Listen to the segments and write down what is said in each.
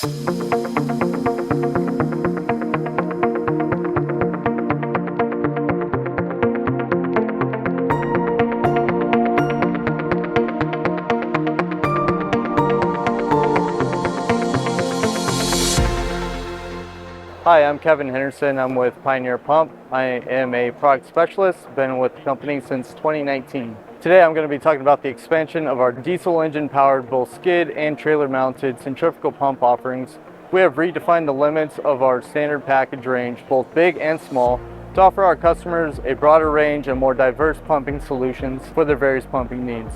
Hi, I'm Kevin Henderson. I'm with Pioneer Pump. I am a product specialist, been with the company since 2019. Today I'm going to be talking about the expansion of our diesel engine powered both skid and trailer mounted centrifugal pump offerings. We have redefined the limits of our standard package range, both big and small, to offer our customers a broader range and more diverse pumping solutions for their various pumping needs.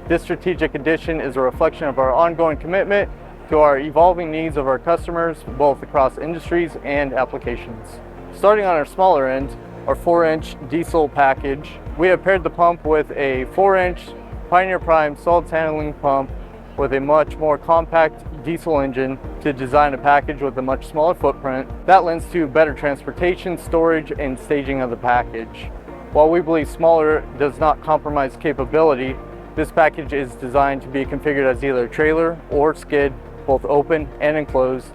This strategic addition is a reflection of our ongoing commitment to our evolving needs of our customers, both across industries and applications. Starting on our smaller end, our 4-inch diesel package, we have paired the pump with a 4-inch Pioneer Prime solids handling pump with a much more compact diesel engine to design a package with a much smaller footprint that lends to better transportation, storage, and staging of the package. While we believe smaller does not compromise capability, this package is designed to be configured as either trailer or skid, both open and enclosed,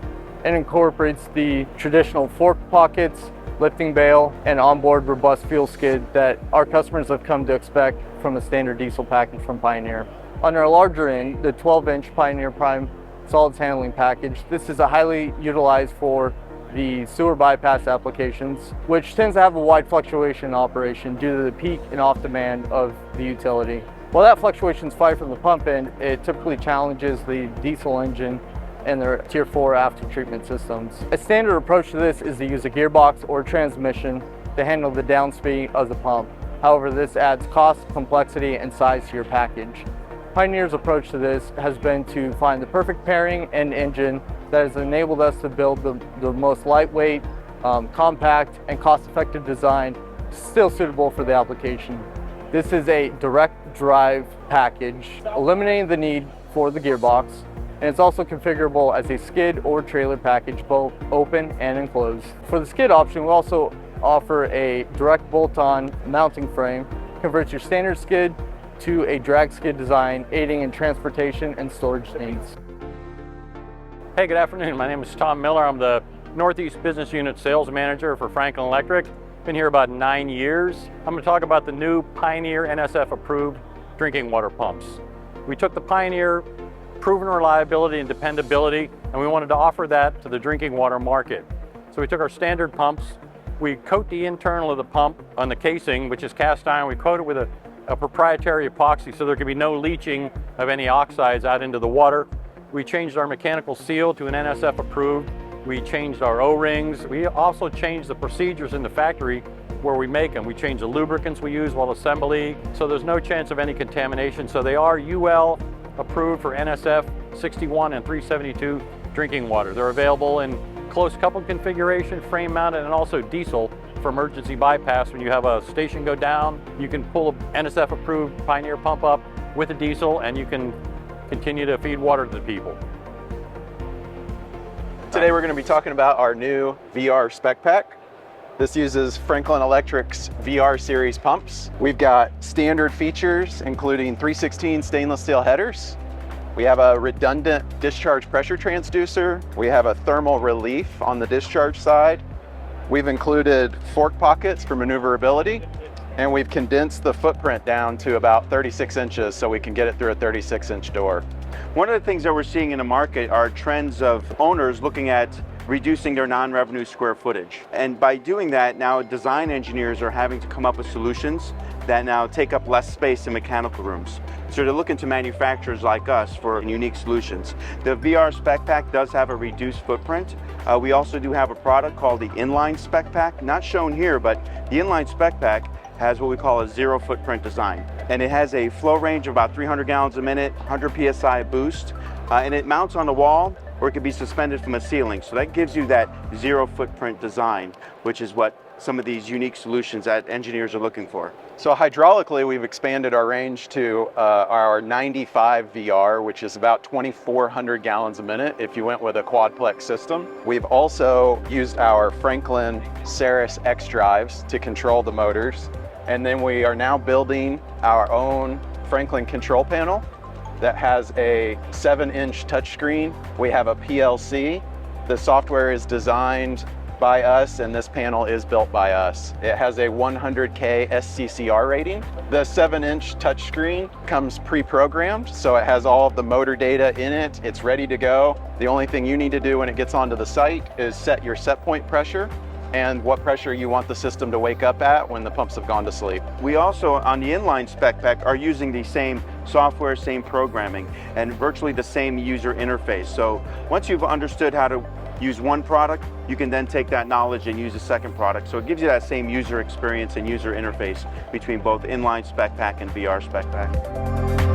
and incorporates the traditional fork pockets, lifting bail, and onboard robust fuel skid that our customers have come to expect from a standard diesel package from Pioneer. On our larger end, the 12-inch Pioneer Prime solids handling package, this is a highly utilized for the sewer bypass applications, which tends to have a wide fluctuation in operation due to the peak and off demand of the utility. While that fluctuation is fine from the pump end, it typically challenges the diesel engine and their Tier 4 after treatment systems. A standard approach to this is to use a gearbox or transmission to handle the downspeed of the pump. However, this adds cost, complexity, and size to your package. Pioneer's approach to this has been to find the perfect pairing and engine that has enabled us to build the most lightweight, compact, and cost-effective design, still suitable for the application. This is a direct drive package, eliminating the need for the gearbox, and it's also configurable as a skid or trailer package, both open and enclosed. For the skid option, we also offer a direct bolt-on mounting frame, converts your standard skid to a drag skid design, aiding in transportation and storage needs. Hey, good afternoon. My name is Tom Miller. I'm the Northeast Business Unit Sales Manager for Franklin Electric. Been here about 9 years. I'm going to talk about the new Pioneer NSF approved drinking water pumps. We took the Pioneer proven reliability and dependability, and we wanted to offer that to the drinking water market. So we took our standard pumps, we coat the internal of the pump on the casing, which is cast iron. We coat it with a proprietary epoxy so there can be no leaching of any oxides out into the water. We changed our mechanical seal to an NSF approved. We changed our O-rings. We also changed the procedures in the factory where we make them. We changed the lubricants we use while assembly, so there's no chance of any contamination. So they are UL approved for NSF 61 and 372 drinking water. They're available in close coupled configuration, frame mounted, and also diesel for emergency bypass. When you have a station go down, you can pull an NSF approved Pioneer pump up with a diesel and you can continue to feed water to the people. Today we're going to be talking about our new VR SpecPAK. This uses Franklin Electric's VR series pumps. We've got standard features including 316 stainless steel headers. We have a redundant discharge pressure transducer. We have a thermal relief on the discharge side. We've included fork pockets for maneuverability, and we've condensed the footprint down to about 36 inches so we can get it through a 36-inch door. One of the things that we're seeing in the market are trends of owners looking at reducing their non-revenue square footage. And by doing that, now design engineers are having to come up with solutions that now take up less space in mechanical rooms. So they're looking to manufacturers like us for unique solutions. The VR SpecPAK does have a reduced footprint. We also do have a product called the Inline SpecPAK, not shown here, but the Inline SpecPAK has what we call a zero footprint design. And it has a flow range of about 300 gallons a minute, 100 PSI boost, and it mounts on the wall or it can be suspended from a ceiling. So that gives you that zero footprint design, which is what some of these unique solutions that engineers are looking for. So hydraulically, we've expanded our range to our 95 VR, which is about 2,400 gallons a minute if you went with a quadplex system. We've also used our Franklin Cerus X-Drives to control the motors. And then we are now building our own Franklin control panel that has a 7-inch touchscreen. We have a PLC. The software is designed by us, and this panel is built by us. It has a 100K SCCR rating. The 7-inch touchscreen comes pre-programmed, so it has all of the motor data in it. It's ready to go. The only thing you need to do when it gets onto the site is set your set point pressure and what pressure you want the system to wake up at when the pumps have gone to sleep. We also, on the Inline SpecPAK, are using the same software, same programming, and virtually the same user interface. So once you've understood how to use one product, you can then take that knowledge and use a second product. So it gives you that same user experience and user interface between both Inline SpecPAK and VR SpecPAK.